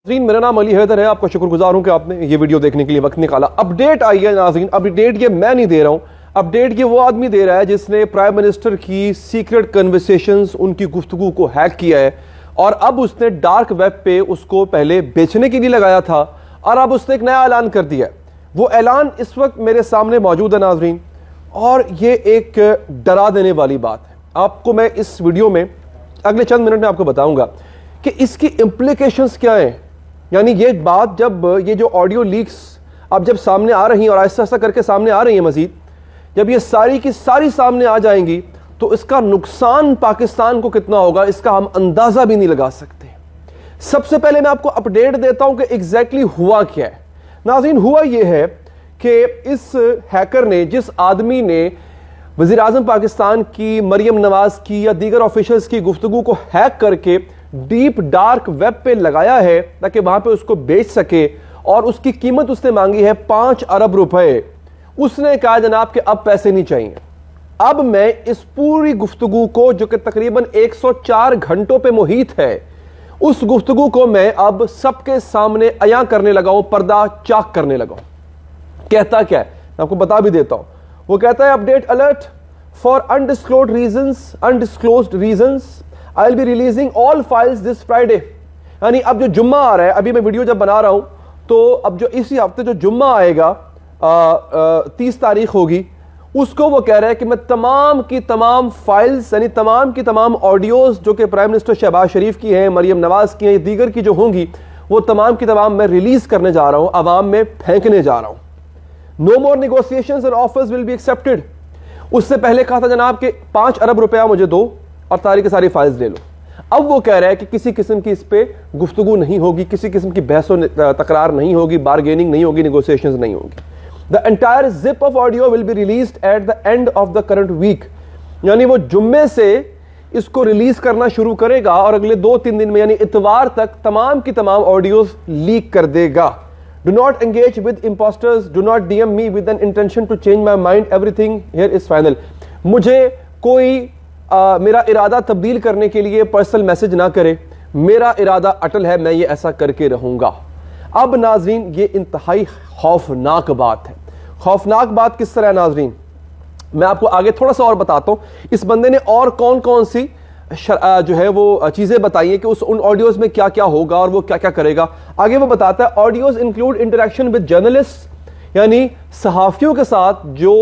मेरा नाम अली हैदर है। आपका शुक्रगुजार हूं कि आपने ये वीडियो देखने के लिए वक्त निकाला। अपडेट आई है नाज़रीन, अपडेट ये मैं नहीं दे रहा हूं, अपडेट ये वो आदमी दे रहा है जिसने प्राइम मिनिस्टर की सीक्रेट कन्वर्सेशंस, उनकी गुफ्तगू को हैक किया है और अब उसने डार्क वेब पे उसको पहले बेचने के लिए लगाया था और अब उसने एक नया ऐलान कर दिया है। वो ऐलान इस वक्त मेरे सामने मौजूद है नाज़रीन, और ये एक डरा देने वाली बात है। आपको मैं इस वीडियो में अगले चंद मिनट में आपको बताऊंगा कि इसकी इंप्लीकेशंस क्या हैं। यानी ये बात, जब ये जो ऑडियो लीक्स अब जब सामने आ रही हैं और आहिस्ता आहिस्ता करके सामने आ रही हैं, मजीद जब ये सारी की सारी सामने आ जाएंगी तो इसका नुकसान पाकिस्तान को कितना होगा, इसका हम अंदाजा भी नहीं लगा सकते। सबसे पहले मैं आपको अपडेट देता हूं कि एग्जैक्टली हुआ क्या है। नाज़रीन, हुआ ये है कि इस हैकर ने, जिस आदमी ने वज़ीर आज़म पाकिस्तान की, मरियम नवाज की या दीगर ऑफिशियल्स की गुफ्तगू को हैक करके डीप डार्क वेब पे लगाया है ताकि वहां पे उसको बेच सके, और उसकी कीमत उसने मांगी है 5 अरब रुपए। उसने कहा जनाब कि अब पैसे नहीं चाहिए। अब मैं इस पूरी गुफ्तगू को, जो कि तकरीबन 104 घंटों पे मुहित है, उस गुफ्तगू को मैं अब सबके सामने अयां करने लगा हूं, पर्दा चाक करने लगा हूं। कहता क्या है मैं आपको बता भी देता हूं। वो कहता है update alert for undisclosed reasons I will be releasing all files this Friday. यानी अब जो जुम्मा आ रहा है, अभी मैं वीडियो जब बना रहा हूं तो अब जो इसी हफ्ते जो जुम्मा आएगा 30 तारीख होगी, उसको वो कह रहा है कि मैं तमाम की तमाम फाइल्स, यानी तमाम की तमाम ऑडियोज जो कि प्राइम मिनिस्टर शहबाज शरीफ की हैं, मरियम नवाज की हैं, दीगर की जो होंगी, वो तमाम की तमाम मैं रिलीज करने जा रहा हूं, अवाम में फेंकने जा रहा हूं। No more negotiations and offers will be accepted. उससे पहले कहा था जनाब कि 5 अरब रुपया मुझे दो और सारी की सारी फाइल्स ले लो। अब वो कह रहा है कि किसी किस्म की इस पे गुफ्तगू नहीं होगी, किसी किस्म की बहस तकरार नहीं होगी, बार्गेनिंग नहीं होगी, नेगोशिएशंस नहीं होगी। The entire zip of audio will be released at the end of the current week. यानी वो जुम्मे से इसको रिलीज करना शुरू करेगा और अगले 2-3 दिन में, यानी इतवार तक तमाम की तमाम ऑडियोज लीक कर देगा। Do not engage with imposters. Do not DM me with an intention to change my mind. Everything here is final. मुझे कोई मेरा इरादा तब्दील करने के लिए पर्सनल मैसेज ना करे। मेरा इरादा अटल है, मैं ये ऐसा करके रहूंगा। अब नाजरीन, ये इंतहाई खौफनाक बात है। खौफनाक बात किस तरह है नाजरीन, मैं आपको आगे थोड़ा सा और बताता हूं। इस बंदे ने और कौन कौन सी जो है वो चीजें बताई है कि उन ऑडियोज में क्या क्या होगा और वो क्या क्या करेगा। आगे वो बताता है audios include interaction with journalist, यानी सहाफियों के साथ जो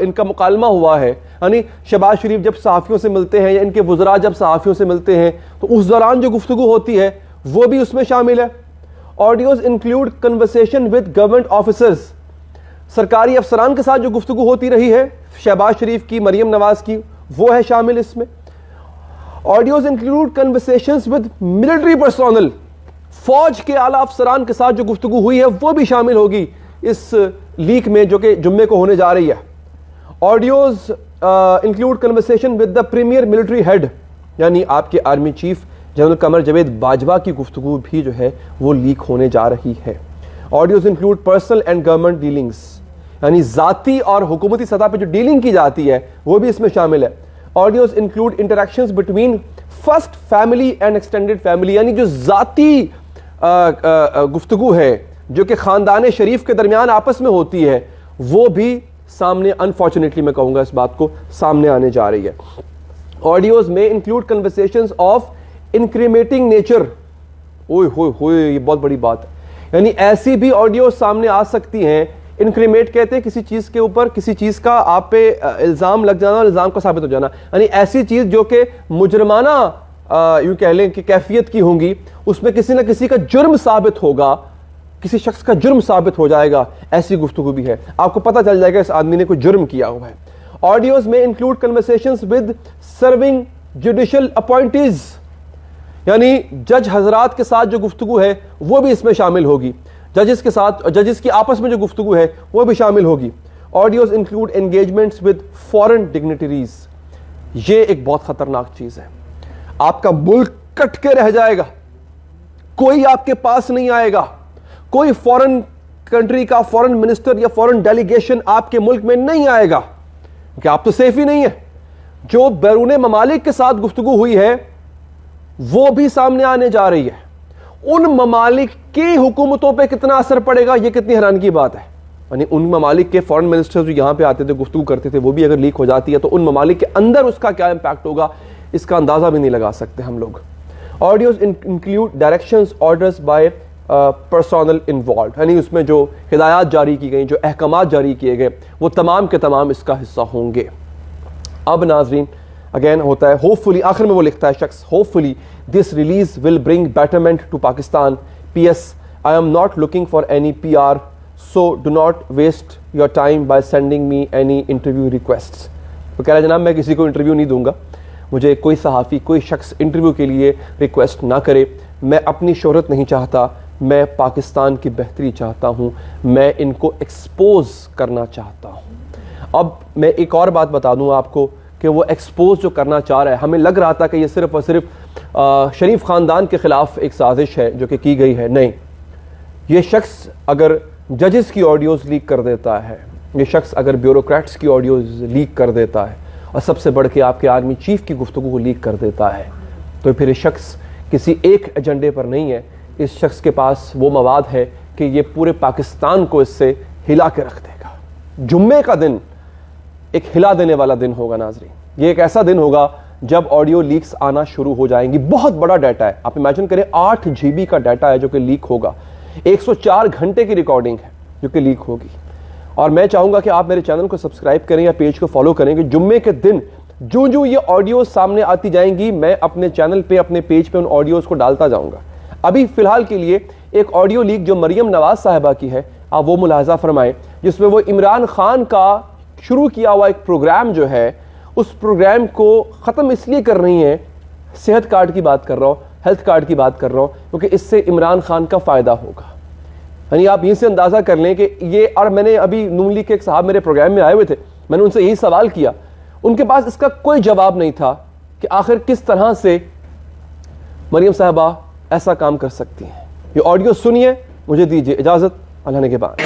इनका मुकालमा हुआ है। यानी शहबाज शरीफ जब सहाफियों से मिलते हैं या इनके वुज़रा जब सहाफियों से मिलते हैं तो उस दौरान जो गुफ्तगू होती है वो भी उसमें शामिल है। Audios include conversation with government officers, सरकारी अफसरान के साथ जो गुफ्तगू होती रही है शहबाज शरीफ की, मरियम नवाज की, वो है शामिल इसमें। Audios include conversations with military personnel, फौज के आला अफसरान के साथ जो गुफ्तगू हुई है वो भी शामिल होगी इस लीक में, जो कि जुम्मे को होने जा रही है। Audios include conversation with the premier military head, यानी आपके army chief general Qamar Javed Bajwa की गुफ्तगू भी जो है वो लीक होने जा रही है। Audios include personal and government dealings, यानी जाती और हुकूमती सतह पर जो डीलिंग की जाती है वो भी इसमें शामिल है। Audios include interactions between first family and extended family, यानी जो जाती गुफ्तगू है जो कि खानदान शरीफ के दरमियान आपस में होती है, वो भी सामने, अनफॉर्चुनेटली मैं कहूंगा इस बात को, सामने आने जा रही है। ऑडियोज में इंक्लूड कन्वर्सेशंस ऑफ इंक्रीमेटिंग नेचर। ओए होए होए, ये बहुत बड़ी बात है। यानी ऐसी भी ऑडियो सामने आ सकती हैं। इंक्रीमेट कहते हैं किसी चीज के ऊपर, किसी चीज का आप पे इल्जाम लग जाना और इल्जाम का साबित हो जाना, यानी ऐसी चीज जो कि मुजरमाना यूं कह लें कि कैफियत की होंगी, उसमें किसी ना किसी का जुर्म साबित होगा, किसी शख्स का जुर्म साबित हो जाएगा, ऐसी गुफ्तगू भी है। आपको पता चल जाएगा इस आदमी ने कोई जुर्म किया हुआ है। ऑडियोज में include conversations with serving judicial appointees, यानी जज हजरात के साथ जो गुफ्तगू है वो भी इसमें शामिल होगी। जजेस के साथ, जजेस की आपस में जो गुफ्तगू है वो भी शामिल होगी। Audios include engagements with foreign dignitaries, ये एक बहुत खतरनाक चीज है। आपका मुल्क कट के रह जाएगा, कोई आपके पास नहीं आएगा, कोई फॉरेन कंट्री का फॉरेन मिनिस्टर या फॉरेन डेलीगेशन आपके मुल्क में नहीं आएगा, क्योंकि आप तो सेफ ही नहीं है। जो बैरून ममालिक के साथ गुफ्तगू हुई है वो भी सामने आने जा रही है। ان ممالک کی حکومتوں پہ کتنا اثر پڑے گا, یہ کتنی حیران کی بات ہے. یعنی ان ممالک کے فورن منسٹر جو یہاں پہ آتے تھے گفتگو کرتے تھے, وہ بھی اگر لیک ہو جاتی ہے تو ان ممالک کے اندر اس کا کیا امپیکٹ ہوگا, اس کا اندازہ بھی نہیں لگا سکتے ہم لوگ. Audios include directions orders by personal involved, یعنی اس میں جو ہدایات جاری کی گئیں, جو احکامات جاری کیے گئے, وہ تمام کے تمام اس کا حصہ ہوں گے. اب ناظرین اگین ہوتا ہے ہوپ فلی, آخر میں وہ لکھتا ہے شخص, hopefully this release will bring betterment to Pakistan. P S, I'm not looking for any P R, so do not waste your time by sending me any interview requests. وہ کہہ رہا ہے جناب میں کسی کو انٹرویو نہیں دوں گا, مجھے کوئی صحافی کوئی شخص انٹرویو کے لیے ریکویسٹ نہ کرے. میں اپنی شہرت نہیں چاہتا, میں پاکستان کی بہتری چاہتا ہوں, میں ان کو ایکسپوز کرنا چاہتا ہوں. اب میں ایک اور بات بتا دوں آپ کو کہ وہ ایکسپوز جو کرنا چاہ رہا ہے, ہمیں لگ رہا تھا کہ یہ صرف اور صرف شریف خاندان کے خلاف ایک سازش ہے جو کہ کی گئی ہے. نہیں, یہ شخص اگر ججز کی آڈیوز لیک کر دیتا ہے, یہ شخص اگر بیوروکریٹس کی آڈیوز لیک کر دیتا ہے, اور سب سے بڑھ کے آپ کے آرمی چیف کی گفتگو کو لیک کر دیتا ہے, تو پھر یہ شخص کسی ایک ایجنڈے پر نہیں ہے. اس شخص کے پاس وہ مواد ہے کہ یہ پورے پاکستان کو اس سے ہلا کے رکھ دے گا. جمعے کا دن ایک ہلا دینے والا دن ہوگا ناظرین. یہ ایک ایسا دن ہوگا جب آڈیو لیکس آنا شروع ہو جائیں گی. بہت بڑا ڈیٹا ہے, آپ امیجن کریں 8 GB کا ڈیٹا ہے جو کہ لیک ہوگا. 104 گھنٹے کی ریکارڈنگ ہے جو کہ لیک ہوگی. اور میں چاہوں گا کہ آپ میرے چینل کو سبسکرائب کریں یا پیج کو فالو کریں کہ جمعے کے دن جو یہ آڈیوز سامنے آتی جائیں گی, میں اپنے چینل پہ اپنے پیج پہ ان آڈیوز کو ڈالتا جاؤں گا. ابھی فی الحال کے لیے ایک آڈیو لیک جو مریم نواز صاحبہ کی ہے, آپ وہ ملاحظہ فرمائیں, جس میں وہ عمران خان کا شروع کیا ہوا ایک پروگرام جو ہے, اس پروگرام کو ختم اس لیے کر رہی ہیں, صحت کارڈ کی بات کر رہا ہوں, ہیلتھ کارڈ کی بات کر رہا ہوں, کیونکہ اس سے عمران خان کا فائدہ ہوگا. یعنی آپ یہ سے اندازہ کر لیں کہ یہ, اور میں نے ابھی نون لیگ کے ایک صاحب میرے پروگرام میں آئے ہوئے تھے, میں نے ان سے یہی سوال کیا, ان کے پاس اس کا کوئی جواب نہیں تھا کہ آخر کس طرح سے مریم صاحبہ ایسا کام کر سکتی ہیں. یہ آڈیو سنیے, مجھے دیجیے اجازت اللہ نے کے بعد.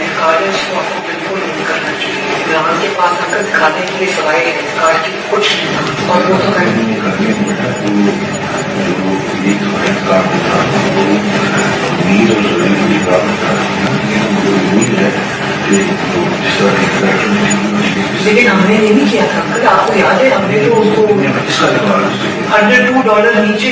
کے پاس اگر کھانے کے لیے سوائے کچھ اور وہ تو لیکن ہم نے یہ نہیں کیا تھا. اگر آپ کو یاد ہے ہم نے تو اس کو $102 نیچے